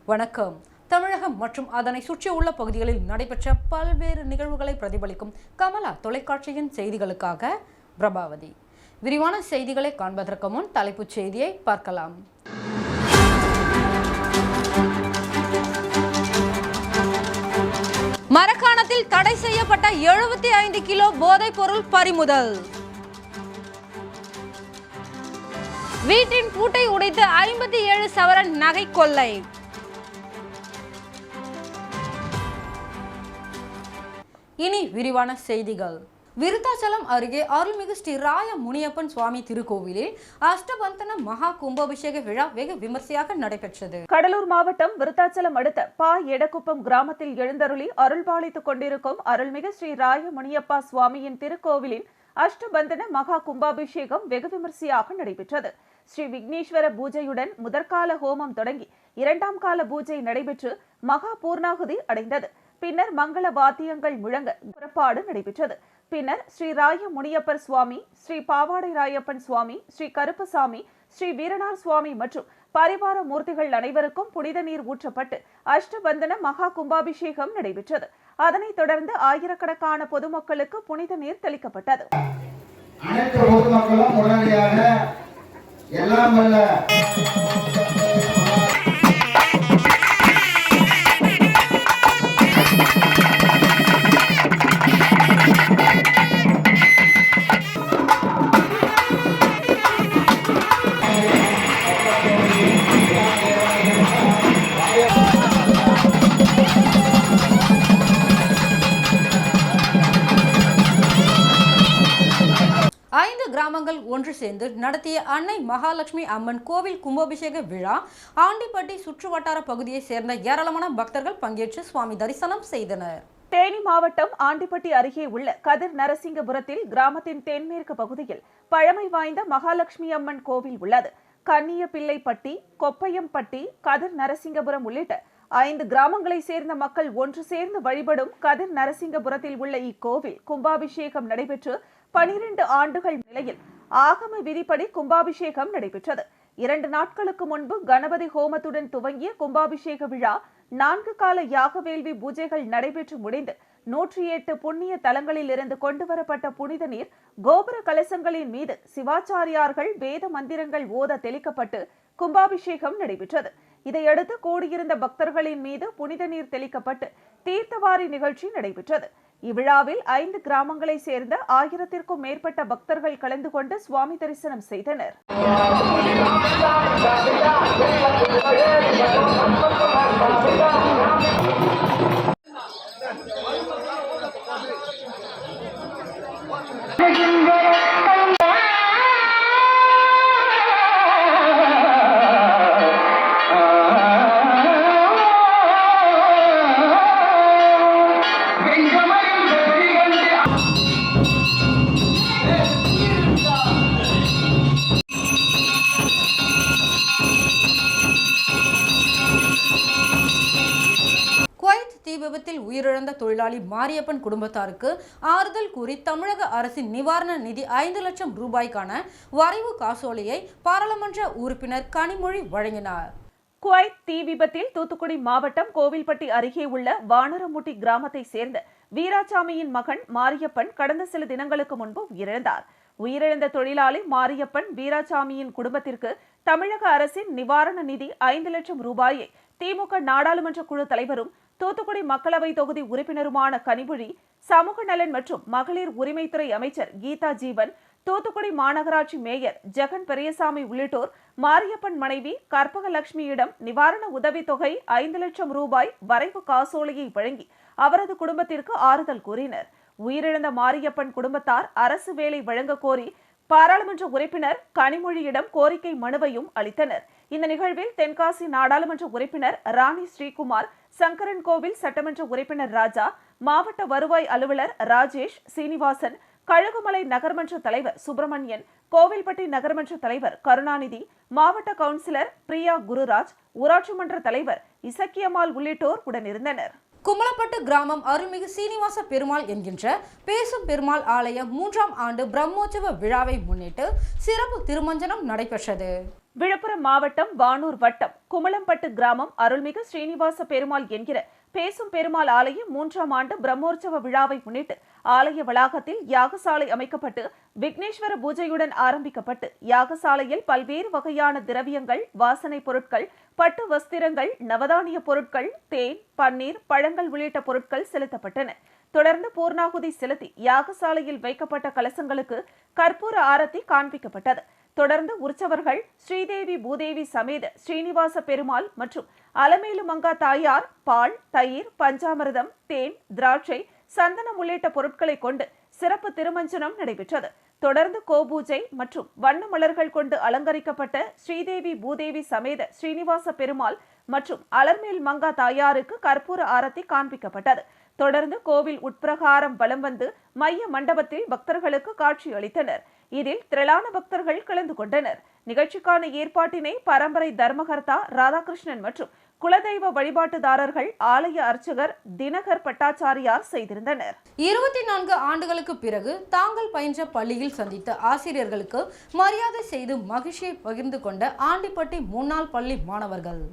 வணக்கம். தமிழகம் மற்றும் அதனை சுற்றியுள்ள பகுதிகளில் நடைபெற்ற பல்வேறு நிகழ்வுகளை பிரதிபலிக்கும் கமலா தொலைக்காட்சியின் செய்திகளுக்காக பிரபாவதி. விரிவான செய்திகளை காண்பதற்கு முன் தலைப்புச் செய்தியை பார்க்கலாம். மரக்காணத்தில் தடை செய்யப்பட்ட 75 கிலோ போதைப் பொருள் பறிமுதல். வீட்டின் பூட்டை உடைத்து 57 சவரன் நகை கொள்ளை. இனி விரிவான செய்திகள். விருத்தாச்சலம் அருகே அருள்மிகு ஸ்ரீ ராய முனியப்பன் சுவாமி திருக்கோவிலில் அஷ்டபந்தன மகா கும்பாபிஷேக விழா வெகு விமர்சையாக நடைபெற்றது. கடலூர் மாவட்டம் விருத்தாச்சலம் அடுத்த பா எடக்குப்பம் கிராமத்தில் எழுந்தருளி அருள்பாலித்துக் கொண்டிருக்கும் அருள்மிகு ஸ்ரீ ராய முனியப்பா சுவாமியின் திருக்கோவிலின் அஷ்டபந்தன மகா கும்பாபிஷேகம் வெகு விமர்சையாக நடைபெற்றது. ஸ்ரீ விக்னேஸ்வர பூஜையுடன் முதற்கால ஹோமம் தொடங்கி இரண்டாம் கால பூஜை நடைபெற்று மகா பூர்ணாகுதி அடைந்தது. பின்னர் மங்கள வாத்தியங்கள் முழங்க புறப்பாடு நடைபெற்றது. பின்னர் ஸ்ரீ ராய முனியப்பர் சுவாமி, ஸ்ரீ பாவாடை ராயப்பன் சுவாமி, ஸ்ரீ கருப்பசாமி, ஸ்ரீ வீரனார் சுவாமி மற்றும் பரிவார மூர்த்திகள் அனைவருக்கும் புனித நீர் ஊற்றப்பட்டு அஷ்டபந்தன மகா கும்பாபிஷேகம் நடைபெற்றது. அதனைத் தொடர்ந்து ஆயிரக்கணக்கான பொதுமக்களுக்கு புனித நீர் தெளிக்கப்பட்டது. அனைத்து பொதுமக்களும் உடனடியாக எல்லாம் வல்ல 5 கிராமங்கள் ஒன்று சேர்ந்து நடத்திய அன்னை மகாலட்சுமி அம்மன் கோவில் கும்பாபிஷேக விழா ஆண்டிப்பட்டி சுற்றுவட்டார பகுதியை சேர்ந்த ஏராளமான பக்தர்கள் பங்கேற்று சுவாமி தரிசனம் செய்தனர். தேனி மாவட்டம் ஆண்டிப்பட்டி அருகே உள்ள கதிர் நரசிங்கபுரத்தில் கிராமத்தின் தென்மேற்கு பகுதியில் பழமை வாய்ந்த மகாலட்சுமி அம்மன் கோவில் உள்ளது. கன்னியப்பிள்ளைப்பட்டி, கொப்பையம்பட்டி, கதிர் நரசிங்கபுரம் உள்ளிட்ட 5 கிராமங்களை சேர்ந்த மக்கள் ஒன்று சேர்ந்து வழிபடும் கதிர் நரசிங்கபுரத்தில் உள்ள இக்கோவில் கும்பாபிஷேகம் நடைபெற்று 12 ஆண்டுகள் நிலையில் ஆகம விதிப்படி கும்பாபிஷேகம் நடைபெற்றது. 2 நாட்களுக்கு முன்பு கணபதி ஹோமத்துடன் துவங்கிய கும்பாபிஷேக விழா 4 கால யாக வேள்வி பூஜைகள் நடைபெற்று முடிந்து 108 புண்ணிய தலங்களில் இருந்து கொண்டுவரப்பட்ட புனித நீர் கோபுர கலசங்களின் மீது சிவாச்சாரியார்கள் வேத மந்திரங்கள் ஓத தெளிக்கப்பட்டு கும்பாபிஷேகம் நடைபெற்றது. இதையடுத்து கூடியிருந்த பக்தர்களின் மீது புனித நீர் தெளிக்கப்பட்டு தீர்த்தவாரி நிகழ்ச்சி நடைபெற்றது. இவ்விழாவில் 5 கிராமங்களை சேர்ந்த 1000த்திற்கும் மேற்பட்ட பக்தர்கள் கலந்து கொண்டு சுவாமி தரிசனம் செய்தனர். தீ விபத்தில் உயிரிழந்த தொழிலாளி மாரியப்பன் குடும்பத்தாருக்கு ஆறுதல் கூறி தமிழக அரசின் நிவாரண நிதி 5 லட்சம் ரூபாய்க்கான வரைவு காசோலையை பாராளுமன்ற உறுப்பினர் கனிமொழி வழங்கினார். குவைத் தீ விபத்தில் தூத்துக்குடி மாவட்டம் கோவில்பட்டி அருகே உள்ள வானரமுட்டி கிராமத்தை சேர்ந்த வீராசாமியின் மகன் மாரியப்பன் கடந்த சில தினங்களுக்கு முன்பு உயிரிழந்தார். உயிரிழந்த தொழிலாளி மாரியப்பன் வீராசாமியின் குடும்பத்திற்கு தமிழக அரசின் நிவாரண நிதி 5 லட்சம் ரூபாயை திமுக நாடாளுமன்ற குழு தலைவரும் தூத்துக்குடி மக்களவை தொகுதி உறுப்பினருமான கனிமொழி, சமூக நலன் மற்றும் மகளிர் உரிமைத்துறை அமைச்சர் கீதா ஜீவன், தூத்துக்குடி மாநகராட்சி மேயர் ஜெகன் பெரியசாமி உள்ளிட்டோர் மாரியப்பன் மனைவி கற்பகலட்சுமியிடம் நிவாரண உதவி தொகை 5 லட்சம் ரூபாய் வரைவு காசோலையை வழங்கி அவரது குடும்பத்திற்கு ஆறுதல் கூறினர். உயிரிழந்த மாரியப்பன் குடும்பத்தார் அரசு வேலை வழங்க கோரி பாராளுமன்ற உறுப்பினர் கனிமொழியிடம் கோரிக்கை மனுவையும் அளித்தனர். இந்த நிகழ்வில் தென்காசி நாடாளுமன்ற உறுப்பினர் ராணி ஸ்ரீகுமார், சங்கரன் கோவில் சட்டமன்ற உறுப்பினர் ராஜா, மாவட்ட வருவாய் அலுவலர் ராஜேஷ், சீனிவாசன், கழுகுமலை நகர்மன்ற தலைவர் சுப்பிரமணியன், கோவில்பட்டி நகர்மன்ற தலைவர் கருணாநிதி, மாவட்ட கவுன்சிலர் பிரியா குருராஜ், ஊராட்சி மன்ற தலைவர் இசக்கியம்மாள் உள்ளிட்டோர் உடனிருந்தனர். குமலப்பட்டு கிராமம் அருள்மிகு சீனிவாச பெருமாள் என்கின்ற பேசும் பெருமாள் ஆலய 3ஆம் ஆண்டு பிரம்மோற்சவ விழாவை முன்னிட்டு சிறப்பு திருமஞ்சனம் நடைபெற்றது. விழுப்புரம் மாவட்டம் வானூர் வட்டம் குமளம்பட்டு கிராமம் அருள்மிகு ஸ்ரீனிவாச பெருமாள் என்கிற பேசும் பெருமாள் ஆலய 3ஆம் ஆண்டு பிரம்மோற்சவ விழாவை முன்னிட்டு ஆலய வளாகத்தில் யாகசாலை அமைக்கப்பட்டு விக்னேஸ்வர பூஜையுடன் ஆரம்பிக்கப்பட்டு யாகசாலையில் பல்வேறு வகையான திரவியங்கள், வாசனை பொருட்கள், பட்டு வஸ்திரங்கள், நவதானிய பொருட்கள், தேன், பன்னீர், பழங்கள் உள்ளிட்ட பொருட்கள் செலுத்தப்பட்டன. தொடர்ந்து பூர்ணாகுதி செலுத்தி யாகசாலையில் வைக்கப்பட்ட கலசங்களுக்கு கற்பூர ஆரத்தி காண்பிக்கப்பட்டது. தொடர்ந்து உற்சவர்கள் ஸ்ரீதேவி பூதேவி சமேத ஸ்ரீனிவாச பெருமாள் மற்றும் அலமேலு மங்கா தாயார் பால், தயிர், பஞ்சாமிர்தம், தேன், திராட்சை, சந்தனம் உள்ளிட்ட பொருட்களை கொண்டு சிறப்பு திருமஞ்சனம் நடைபெற்றது. தொடர்ந்து கோபூஜை மற்றும் வண்ண மலர்கள் கொண்டு அலங்கரிக்கப்பட்ட ஸ்ரீதேவி பூதேவி சமேத ஸ்ரீனிவாச பெருமாள் மற்றும் அலர்மேல் மங்கா தாயாருக்கு கற்பூர ஆரத்தி காண்பிக்கப்பட்டது. தொடர்ந்து கோவில் உட்பிரகாரம் வலம் வந்து மைய மண்டபத்தில் பக்தர்களுக்கு காட்சி அளித்தனர். இதில் திரளான பக்தர்கள் கலந்து கொண்டனர். நிகழ்ச்சிக்கான ஏற்பாட்டினை பரம்பரை தர்மகர்த்தா ராதாகிருஷ்ணன் மற்றும் குலதெய்வ வழிபாட்டுதாரர்கள் ஆலய அர்ச்சகர் தினகர் பட்டாச்சாரியார் செய்திருந்தனர். 24 ஆண்டுகளுக்கு பிறகு தாங்கள் பயின்ற பள்ளியில் சந்தித்த ஆசிரியர்களுக்கு மரியாதை செய்து மகிழ்ச்சியை பகிர்ந்து கொண்ட ஆண்டிப்பட்டி முன்னாள் பள்ளி மாணவர்கள்.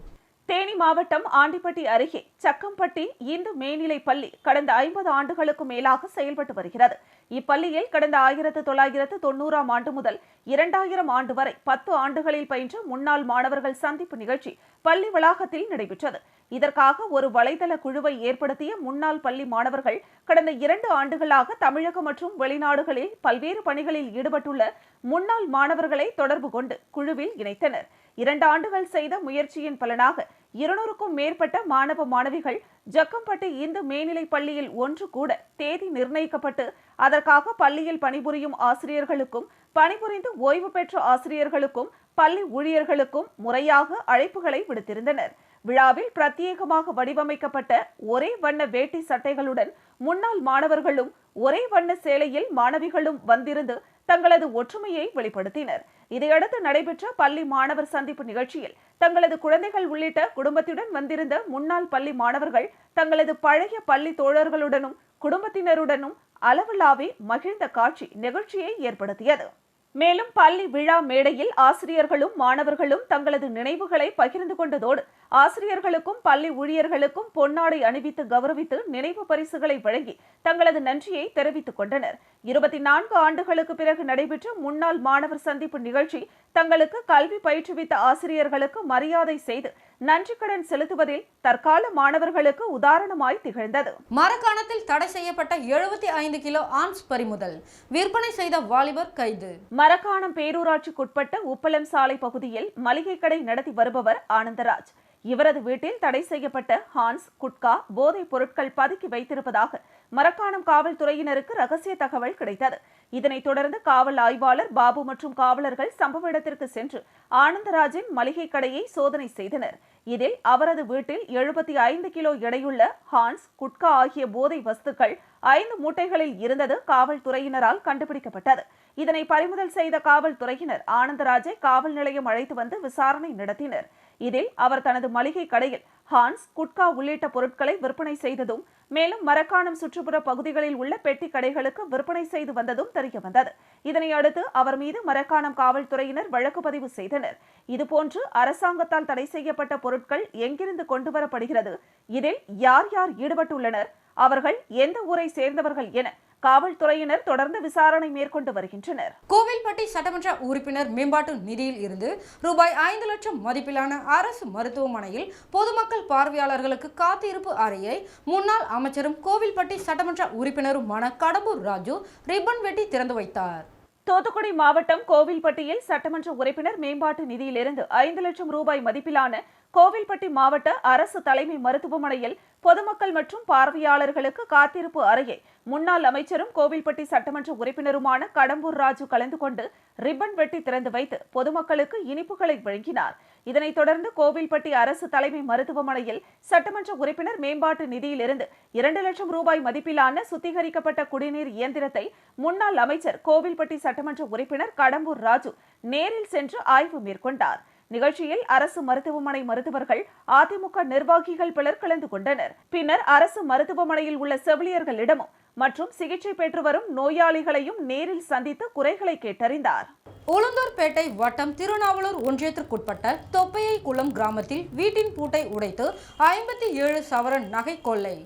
தேனி மாவட்டம் ஆண்டிப்பட்டி அருகே சக்கம்பட்டி இந்து மேல்நிலைப் பள்ளி கடந்த 50 ஆண்டுகளுக்கு மேலாக செயல்பட்டு வருகிறது. இப்பள்ளியில் கடந்த 1990ஆம் ஆண்டு முதல் 2000 ஆண்டு வரை 10 ஆண்டுகளில் பயின்ற முன்னாள் மாணவர்கள் சந்திப்பு நிகழ்ச்சி பள்ளி வளாகத்தில் நடைபெற்றது. இதற்காக ஒரு வலைதள குழுவை ஏற்படுத்திய முன்னாள் பள்ளி மாணவர்கள் கடந்த 2 ஆண்டுகளாக தமிழகம் மற்றும் வெளிநாடுகளில் பல்வேறு பணிகளில் ஈடுபட்டுள்ள முன்னாள் மாணவர்களை தொடர்பு கொண்டு குழுவில் இணைத்தனர். 2 ஆண்டுகள் செய்த முயற்சியின் பலனாக 200க்கும் மேற்பட்ட மாணவ மாணவிகள் ஜக்கம்பட்டி இந்து மேல்நிலைப் பள்ளியில் ஒன்று கூட தேதி நிர்ணயிக்கப்பட்டு அதற்காக பள்ளியில் பணிபுரியும் ஆசிரியர்களுக்கும் பணிபுரிந்து ஓய்வு பெற்ற ஆசிரியர்களுக்கும் பள்ளி ஊழியர்களுக்கும் முறையாக அழைப்புகளை விடுத்திருந்தனர். விழாவில் பிரத்யேகமாக வடிவமைக்கப்பட்ட ஒரே வண்ண வேட்டி சட்டைகளுடன் முன்னாள் மாணவர்களும் ஒரே வண்ண சேலையில் மாணவிகளும் வந்திருந்து தங்களது ஒற்றுமையை வெளிப்படுத்தினர். இதையடுத்து நடைபெற்ற பள்ளி மாணவர் சந்திப்பு நிகழ்ச்சியில் தங்களது குழந்தைகள் உள்ளிட்ட குடும்பத்துடன் வந்திருந்த முன்னாள் பள்ளி மாணவர்கள் தங்களது பழைய பள்ளி தோழர்களுடனும் குடும்பத்தினருடனும் அளவிலாவி மகிழ்ந்த காட்சி நிகழ்ச்சியை ஏற்படுத்தியது. மேலும் பள்ளி விழா மேடையில் ஆசிரியர்களும் மாணவர்களும் தங்களது நினைவுகளை பகிர்ந்து கொண்டதோடு ஆசிரியர்களுக்கும் பள்ளி ஊழியர்களுக்கும் பொன்னாடை அணிவித்து கௌரவித்து நினைவு பரிசுகளை வழங்கி தங்களது நன்றியை தெரிவித்துக் கொண்டனர். 24 ஆண்டுகளுக்கு பிறகு நடைபெற்ற முன்னாள் மாணவர் சந்திப்பு நிகழ்ச்சி தங்களுக்கு கல்வி பயிற்றுவித்த ஆசிரியர்களுக்கு மரியாதை செய்து நன்றிக்கடன் செலுத்துவதில் தற்கால மாணவர்களுக்கு உதாரணமாய் திகழ்ந்தது. மரக்காணத்தில் தடை செய்யப்பட்ட 75 கிலோ ஆன்ஸ் பறிமுதல், விற்பனை செய்த வாலிபர் கைது. மரக்காணம் பேரூராட்சிக்குட்பட்ட உப்பளம் சாலை பகுதியில் மளிகை கடை நடத்தி வருபவர் ஆனந்தராஜ். இவரது வீட்டில் தடை செய்யப்பட்ட ஹான்ஸ், குட்கா போதைப் பொருட்கள் பதுக்கி வைத்திருப்பதாக மரக்காணம் காவல்துறையினருக்கு ரகசிய தகவல் கிடைத்தது. இதனைத் தொடர்ந்து காவல் ஆய்வாளர் பாபு மற்றும் காவலர்கள் சம்பவ இடத்திற்கு சென்று ஆனந்தராஜின் மளிகை கடையை சோதனை செய்தனர். இதில் அவரது வீட்டில் 75 கிலோ எடையுள்ள ஹான்ஸ், குட்கா ஆகிய போதை வஸ்துக்கள் 5 மூட்டைகளில் இருந்தது காவல்துறையினரால் கண்டுபிடிக்கப்பட்டது. இதனை பறிமுதல் செய்த காவல்துறையினர் ஆனந்தராஜை காவல் நிலையம் அழைத்து வந்து விசாரணை நடத்தினர். இதில் அவர் தனது மளிகை கடையில் ஹான்ஸ், குட்கா உள்ளிட்ட பொருட்களை விற்பனை செய்ததும் மேலும் மரக்காணம் சுற்றுப்புற பகுதிகளில் உள்ள பெட்டி கடைகளுக்கு விற்பனை செய்து வந்ததும் தெரியவந்தது. இதனை அடுத்து அவர் மீது மரக்காணம் காவல்துறையினர் வழக்கு பதிவு செய்தனர். இதுபோன்று அரசாங்கத்தால் தடை செய்யப்பட்ட பொருட்கள் எங்கிருந்து கொண்டுவரப்படுகிறது, இதில் யார் யார் ஈடுபட்டுள்ளனர், அவர்கள் எந்த ஊரை சேர்ந்தவர்கள் என காவல்துறையினர் தொடர்ந்து விசாரணை மேற்கொண்டு வருகின்றனர். கோவில்பட்டி சட்டமன்ற உறுப்பினர் மேம்பாட்டு நிதியில் இருந்து ரூபாய் 5 லட்சம் மதிப்பிலான அரசு மருத்துவமனையில் பொதுமக்கள் பார்வையாளர்களுக்கு காத்திருப்பு அறையை முன்னாள் அமைச்சரும் கோவில்பட்டி சட்டமன்ற உறுப்பினருமான கடம்பூர் ராஜு ரிப்பன் வெட்டி திறந்து வைத்தார். தூத்துக்குடி மாவட்டம் கோவில்பட்டியில் சட்டமன்ற உறுப்பினர் மேம்பாட்டு நிதியிலிருந்து 5 லட்சம் ரூபாய் மதிப்பிலான கோவில்பட்டி மாவட்ட அரசு தலைமை மருத்துவமனையில் பொதுமக்கள் மற்றும் பார்வையாளர்களுக்கு காத்திருப்பு அறையை முன்னாள் அமைச்சரும் கோவில்பட்டி சட்டமன்ற உறுப்பினருமான கடம்பூர் ராஜு கலந்து கொண்டு ரிப்பன் வெட்டி திறந்து வைத்து பொதுமக்களுக்கு இனிப்புகளை வழங்கினார். இதனைத் தொடர்ந்து கோவில்பட்டி அரசு தலைமை மருத்துவமனையில் சட்டமன்ற உறுப்பினர் மேம்பாட்டு நிதியிலிருந்து 2 லட்சம் ரூபாய் மதிப்பிலான சுத்திகரிக்கப்பட்ட குடிநீர் இயந்திரத்தை முன்னாள் அமைச்சர் கோவில்பட்டி சட்டமன்ற உறுப்பினர் கடம்பூர் ராஜு நேரில் சென்று ஆய்வு மேற்கொண்டார். நிகழ்ச்சியில் அரசு மருத்துவமனை மருத்துவர்கள், அதிமுக நிர்வாகிகள் பலர் கலந்து கொண்டனர். பின்னர் அரசு மருத்துவமனையில் உள்ள செவிலியர்களிடமும் மற்றும் சிகிச்சை பெற்று வரும் நோயாளிகளையும் நேரில் சந்தித்து குறைகளை கேட்டறிந்தார். உளுந்தூர்பேட்டை வட்டம் திருநாவலூர் ஒன்றியத்திற்குட்பட்ட தொப்பையைக்குளம் கிராமத்தில் வீட்டின் பூட்டை உடைத்து 57 சவரன் நகை கொள்ளை.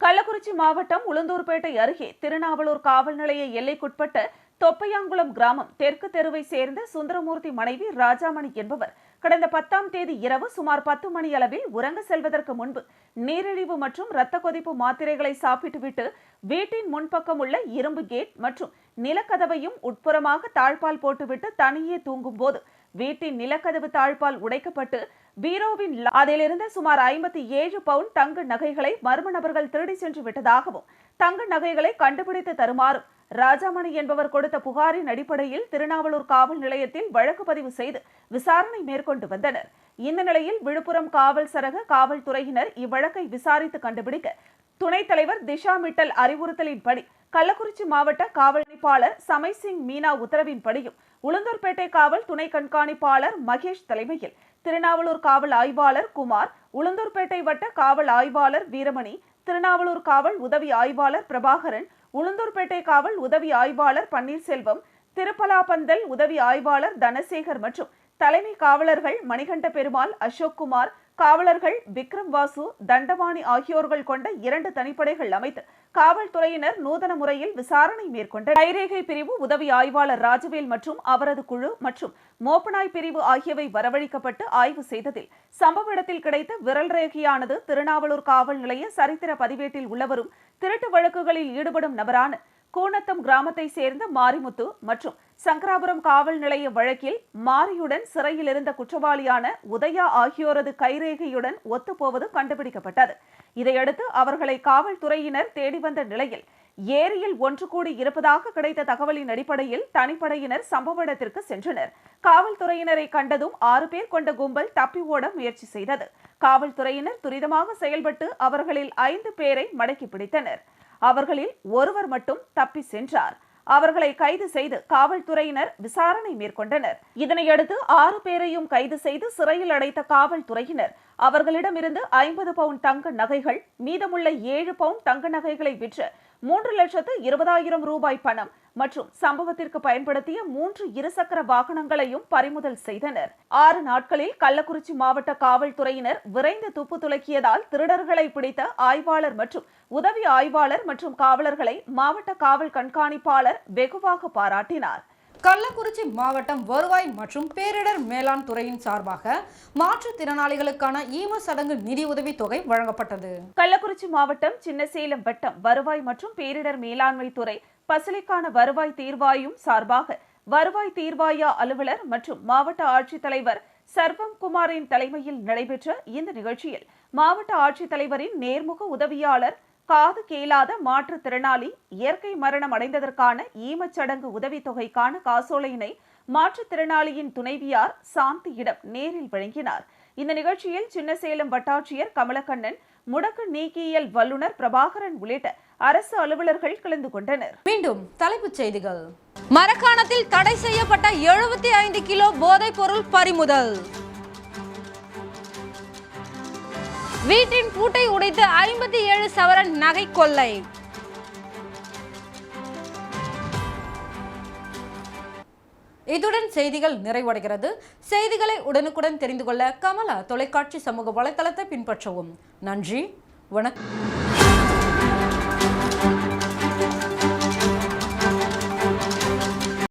கள்ளக்குறிச்சி மாவட்டம் உளுந்தூர்பேட்டை அருகே திருநாவலூர் காவல் நிலைய எல்லைக்குட்பட்ட தொப்பையாங்குளம் கிராமம் தெற்கு தெருவை சேர்ந்த சுந்தரமூர்த்தி மனைவி ராஜாமணி என்பவர் கடந்த 10ஆம் தேதி இரவு சுமார் 10 மணி அளவில் உறங்க செல்வதற்கு முன்பு நீரிழிவு மற்றும் இரத்த கொதிப்பு மாத்திரைகளை சாப்பிட்டுவிட்டு வீட்டின் முன்பக்கம் உள்ள இரும்பு கேட் மற்றும் நிலக்கதவையும் உட்புறமாக தாழ்பால் போட்டுவிட்டு தனியே தூங்கும் போது வீட்டின் நிலக்கதவு தாழ்பால் உடைக்கப்பட்டு பீரோவின் அதிலிருந்த சுமார் 57 பவுண்ட் தங்க நகைகளை மர்ம நபர்கள் திருடி சென்று விட்டதாகவும் தங்க நகைகளை கண்டுபிடித்து தருமாறும் ராஜாமணி என்பவர் கொடுத்த புகாரின் அடிப்படையில் திருநாவலூர் காவல் நிலையத்தில் வழக்கு பதிவு செய்து விசாரணை மேற்கொண்டு வந்தனர். இந்த நிலையில் விழுப்புரம் காவல் சரக காவல்துறையினர் இவ்வழக்கை விசாரித்து கண்டுபிடிக்க துணைத் தலைவர் திஷா மிட்டல் அறிவுறுத்தலின்படி கள்ளக்குறிச்சி மாவட்ட காவல் கண்காணிப்பாளர் சமைசிங் மீனா உத்தரவின்படியும் உளுந்தூர்பேட்டை காவல் துணை கண்காணிப்பாளர் மகேஷ் தலைமையில் திருநாவலூர் காவல் ஆய்வாளர் குமார், உளுந்தூர்பேட்டை வட்ட காவல் ஆய்வாளர் வீரமணி, திருநாவலூர் காவல் உதவி ஆய்வாளர் பிரபாகரன், உளுந்தூர்பேட்டை காவல் உதவி ஆய்வாளர் பன்னீர்செல்வம், திருப்பலாபந்தல் உதவி ஆய்வாளர் தனசேகர் மற்றும் தலைமை காவலர்கள் மணிகண்ட பெருமாள், அசோக்குமார், காவலர்கள் விக்ரம் வாசு, தண்டபாணி ஆகியோர்கள் கொண்ட 2 தனிப்படைகள் அமைத்து காவல்துறையினர் நூதன முறையில் விசாரணை மேற்கொண்டனர். கைரேகை பிரிவு உதவி ஆய்வாளர் ராஜவேல் மற்றும் அவரது குழு மற்றும் மோப்பனாய் பிரிவு ஆகியவை வரவழைக்கப்பட்டு ஆய்வு செய்ததில் சம்பவ இடத்தில் கிடைத்த விரல் ரேகையானது திருநாவலூர் காவல் நிலைய சரித்திர பதிவேட்டில் உள்ளவரும் திருட்டு வழக்குகளில் ஈடுபடும் நபரான கூனத்தம் கிராமத்தை சேர்ந்த மாரிமுத்து மற்றும் சங்கராபுரம் காவல் நிலைய வழக்கில் மாரியுடன் சிறையில் இருந்த குற்றவாளியான உதயா ஆகியோரது கைரேகையுடன் ஒத்துப்போவது கண்டுபிடிக்கப்பட்டது. இதையடுத்து அவர்களை காவல்துறையினர் தேடி வந்த நிலையில் ஏரியில் ஒன்று கூடி இருப்பதாக கிடைத்த தகவலின் அடிப்படையில் தனிப்படையினர் சம்பவ இடத்திற்கு சென்றனர். காவல்துறையினரை கண்டதும் 6 பேர் கொண்ட கும்பல் தப்பி ஓட முயற்சி செய்தது. காவல்துறையினர் துரிதமாக செயல்பட்டு அவர்களில் 5 பேரை மடக்கி பிடித்தனர். அவர்களில் ஒருவர் மட்டும் தப்பி சென்றார். அவர்களை கைது செய்து காவல்துறையினர் விசாரணை மேற்கொண்டனர். இதனையடுத்து 6 பேரையும் கைது செய்து சிறையில் அடைத்த காவல்துறையினர் அவர்களிடமிருந்து 50 பவுண்ட் தங்க நகைகள், மீதமுள்ள 7 பவுண்ட் தங்க நகைகளை விற்று 3,20,000 ரூபாய் பணம் மற்றும் சம்பவத்திற்கு பயன்படுத்திய 3 இருசக்கர வாகனங்களையும் பறிமுதல் செய்தனர். 6 நாட்களில் கள்ளக்குறிச்சி மாவட்ட காவல்துறையினர் விரைந்து துப்பு துலக்கியதால் திருடர்களை பிடித்த ஆய்வாளர் மற்றும் உதவி ஆய்வாளர் மற்றும் காவலர்களை மாவட்ட காவல் கண்காணிப்பாளர் வெகுவாக பாராட்டினார். கள்ளக்குறிச்சி மாவட்டம் வருவாய் மற்றும் பேரிடர் மேலாண் துறையின் சார்பாக மாற்றுத்திறனாளிகளுக்கான ஈம சடங்கு நிதி உதவி தொகை வழங்கப்பட்டது. கள்ளக்குறிச்சி மாவட்டம் சின்னசேலம் வட்டம் வருவாய் மற்றும் பேரிடர் மேலாண்மை துறை பசிலிக்கான வருவாய் தீர்வாயும் சார்பாக வருவாய் தீர்வாய அலுவலர் மற்றும் மாவட்ட ஆட்சித்தலைவர் சர்வம் குமாரின் தலைமையில் நடைபெற்ற இந்த நிகழ்ச்சியில் மாவட்ட ஆட்சித்தலைவரின் நேர்முக உதவியாளர் காது கேளாத மாற்றுத்திறனாளி இயற்கை மரணம் அடைந்ததற்கான ஈமச்சடங்கு உதவித்தொகைக்கான காசோலையினை மாற்றுத்திறனாளியின் துணைவியார் சாந்தியிடம் நேரில் வழங்கினார். இந்த நிகழ்ச்சியில் சின்னசேலம் வட்டாட்சியர் கமலக்கண்ணன், முடக்கு நீக்கியல் வல்லுநர் பிரபாகரன் உள்ளிட்ட அரசு அலுவலர்கள் கலந்து கொண்டனர். மீண்டும் தலைப்புச் செய்திகள். மரக்காணத்தில் தடை செய்யப்பட்ட 75 கிலோ போதைப் பொருள் பறிமுதல். வீட்டின் பூட்டை உடைத்து 57 சவரன் நகை கொள்ளை. இத்துடன் செய்திகள் நிறைவடைகிறது. செய்திகளை உடனுக்குடன் தெரிந்து கொள்ள கமலா தொலைக்காட்சி சமூக வலைதளத்தை பின்பற்றவும். நன்றி, வணக்கம்.